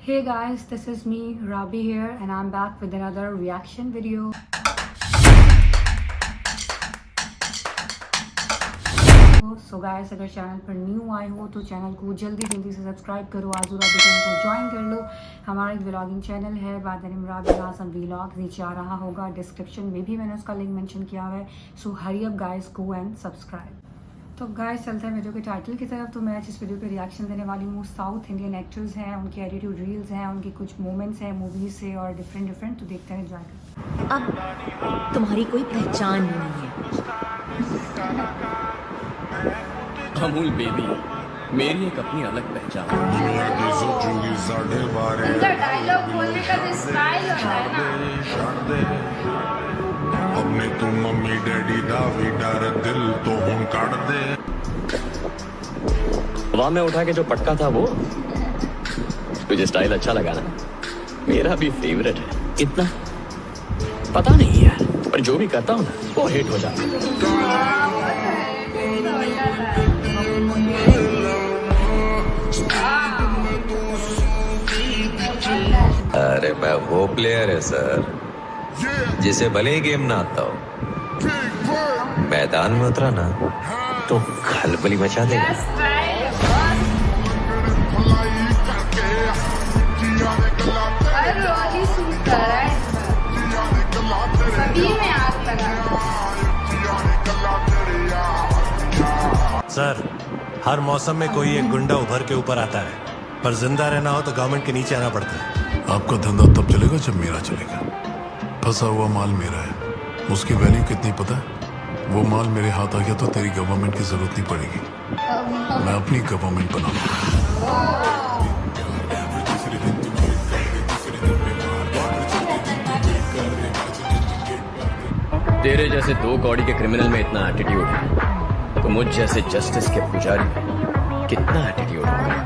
Hey guys, this is me, Rabi here, and I'm back with another reaction video. So guys, अगर channel पर new आए हो तो channel को जल्दी से सब्सक्राइब करो, आजू राबी को ज्वाइन कर लो। हमारा एक व्लॉगिंग चैनल है बाद राबी आजम व्लॉग, नीचे आ रहा होगा, डिस्क्रिप्शन में भी मैंने उसका लिंक मेंशन किया हुआ है। So hurry up guys, go and subscribe. तो गाइस चलते हैं वीडियो के टाइटल की तरफ। तो मैं जिस वीडियो पे रिएक्शन देने वाली हूँ, साउथ इंडियन एक्टर्स हैं, उनकी एटीट्यूड रील्स हैं, उनके कुछ मोमेंट्स हैं मूवीज से और डिफरेंट। तो देखते हैं, एंजॉय करते हैं। अब तुम्हारी कोई पहचान नहीं है। अमूल बेबी मेरी एक अपनी अलग पहचान। उनका डायलॉग बोलने का जो स्टाइल होता है ना, अपने तू मम्मी डैडी दा भी डर दिल तो हम काट दे। हवा में उठा के जो पटका था वो तुझे स्टाइल अच्छा लगा ना? मेरा भी फेवरेट है। इतना पता नहीं यार, पर जो भी करता हूँ ना वो हिट हो जाता है। अरे मैं वो प्लेयर है सर जिसे भले ही गेम ना आता हो, मैदान में उतरा ना तो खलबली मचा देगा। सर, हर मौसम में कोई एक गुंडा उभर के ऊपर आता है, पर जिंदा रहना हो तो गवर्नमेंट के नीचे आना पड़ता है। आपका धंधा तब चलेगा जब मेरा चलेगा। फंसा हुआ माल मेरा है, उसकी वैल्यू कितनी पता है? वो माल मेरे हाथ आ गया तो तेरी गवर्नमेंट की जरूरत नहीं पड़ेगी, मैं अपनी गवर्नमेंट बनाऊंगा। तेरे जैसे दो कौड़ी के क्रिमिनल में इतना एटीट्यूड है तो मुझ जैसे जस्टिस के पुजारी में कितना एटीट्यूड होगा।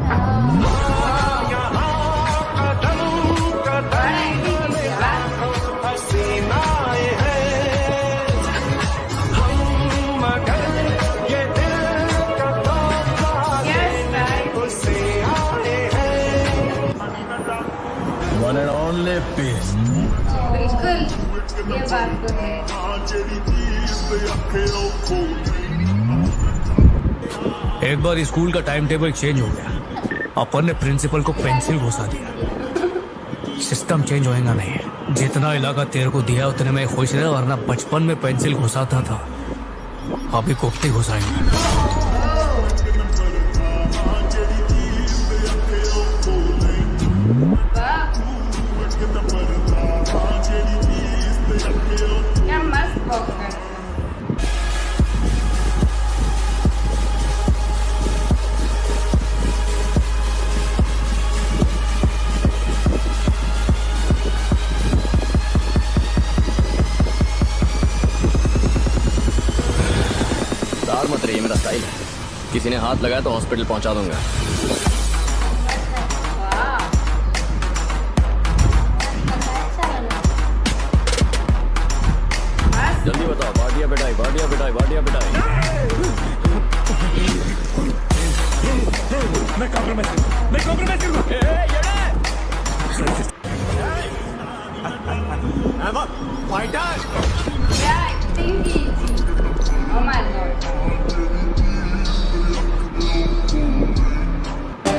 One and only piece. बिल्कुल, ये बात तो है। एक बार स्कूल का टाइम टेबल चेंज हो गया, अपन ने प्रिंसिपल को पेंसिल घुसा दिया। सिस्टम चेंज होएगा नहीं, जितना इलाका तेरे को दिया उतने में खुश रहे, वरना बचपन में पेंसिल घुसाता था, अभी कुफ्ती घुसाएंगे। क्या मस्त बॉक्स है। दार मत रही, मेरा स्टाइल है। किसी ने हाथ लगाया तो हॉस्पिटल पहुंचा दूंगा। जल्दी बताओ, बाडिया बिटाई। मैं कॉम्प्रोमाइज करूंगा। क्या एक्टिंग की थी। Oh my God.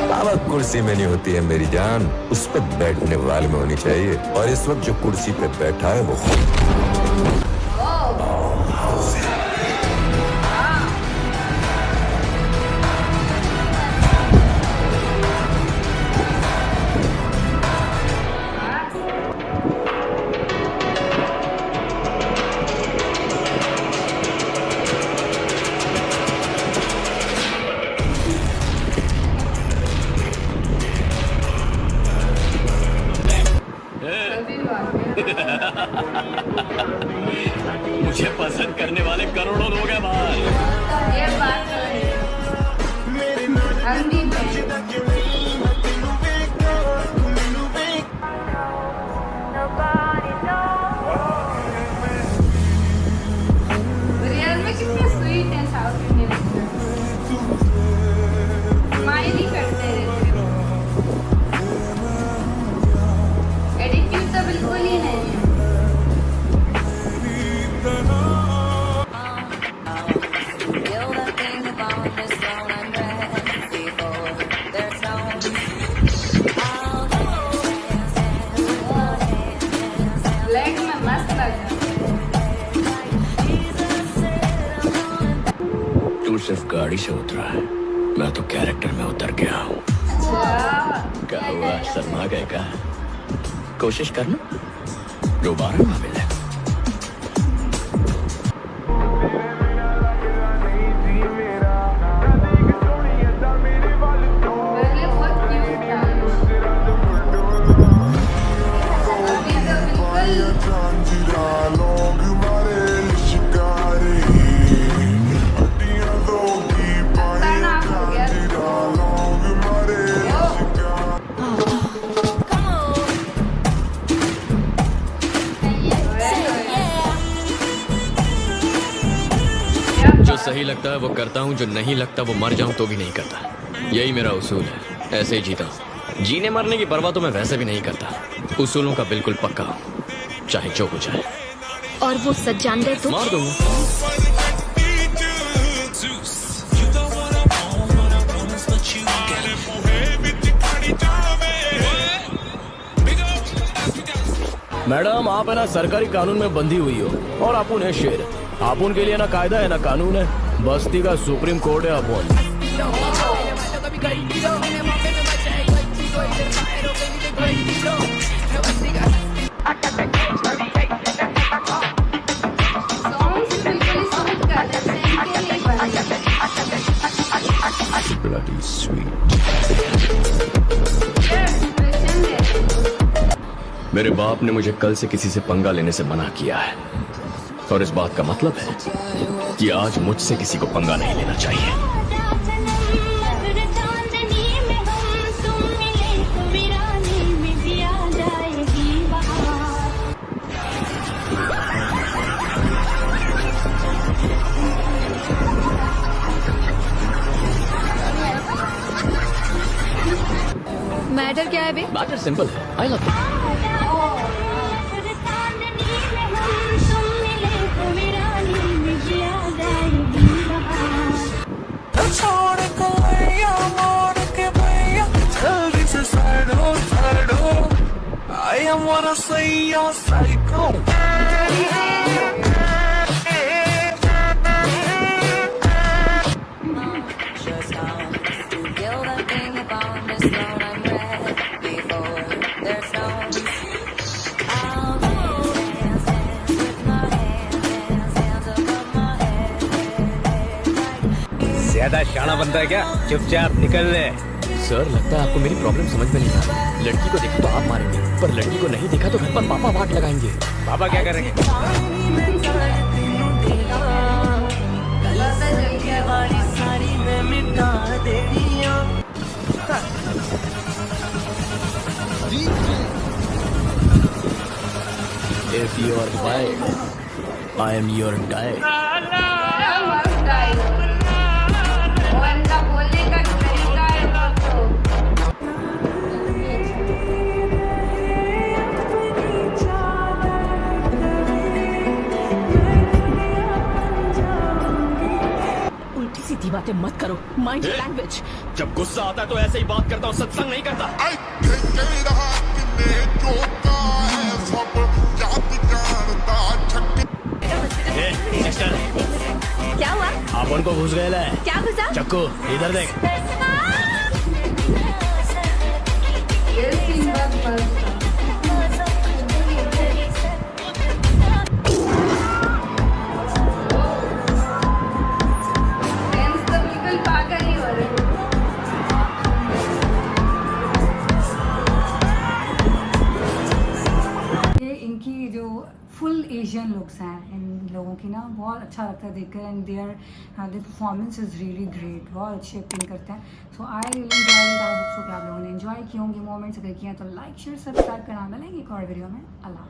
पावर कुर्सी में नहीं होती है मेरी जान, उस पर बैठने वाले में होनी चाहिए। और इस वक्त जो कुर्सी पे बैठा है वो मुझे पसंद करने वाले करोड़ों लोग हैं बाहर। ये बात तो है। हम भी रियल में कितने स्वीट है साउथ इंडियन एक्टर्स। स्माइल ही करते रहते हैं। सिर्फ गाड़ी से उतरा है, मैं तो कैरेक्टर में उतर गया हूँ। क्या हुआ, शर्मा गए क्या? कोशिश करना, दोबारा ना मिले। पहले बहुत क्यूट था, अभी तो बिल्कुल खतरनाक हो गया। जो सही लगता है वो करता हूँ, जो नहीं लगता वो मर जाऊँ तो भी नहीं करता। यही मेरा उसूल है, ऐसे ही जीता हूँ। जीने मरने की परवाह तो मैं वैसे भी नहीं करता, उसूलों का बिल्कुल पक्का हूँ, चाहे जो हो जाए। और वो सच जान गए तो मार दूंगा। मैडम, आप है ना सरकारी कानून में बंधी हुई हो और अपुन है शेर। अपुन के लिए ना कायदा है ना कानून है, बस्ती का सुप्रीम कोर्ट है अपुन। सॉन्ग से बिल्कुल सूट करते हैं, इनके लिए बने। Bloody sweet। एक्सप्रेशन है। मेरे बाप ने मुझे कल से किसी से पंगा लेने से मना किया है, और इस बात का मतलब है कि आज मुझसे किसी को पंगा नहीं लेना चाहिए। मैटर क्या है बे? मैटर सिंपल है, आई लव यू। ज्यादा शाना बनता है क्या? चुपचाप निकल ले। सर, लगता है आपको मेरी प्रॉब्लम समझ में नहीं आ रही। लड़की को देखा तो आप मारेंगे, पर लड़की को नहीं देखा तो घर पर पापा वाट लगाएंगे। पापा क्या करेंगे? If you are wild, I am your guide। क्या मस्त डायलॉग, और इनका बोलने का तरीका है वो तो। उल्टी सीधी बातें मत करो, माइंड योर लैंग्वेज। जब गुस्सा आता है तो ऐसे ही बात करता हूँ, सत्संग नहीं करता। सिस्टर, क्या हुआ? अपन को घुस गया है। क्या घुसा? चक्कू, इधर देख। ये सीन बहुत मस्त था। फ्रेंड्स तो बिल्कुल पागल ही हो रहे हैं। ये इनकी जो फुल एशियन लुक्स हैं इन लोगों की ना, बहुत अच्छा लगता है देखकर। And their performance is really great, बहुत अच्छी एक्टिंग करते हैं। So I really enjoy it. I hope so कि आप लोगों ने एंजॉय किए होंगे मोमेंट्स। अगर किया तो लाइक शेयर सब्सक्राइब करना मिलेंगे एक और वीडियो में। अल्लाह।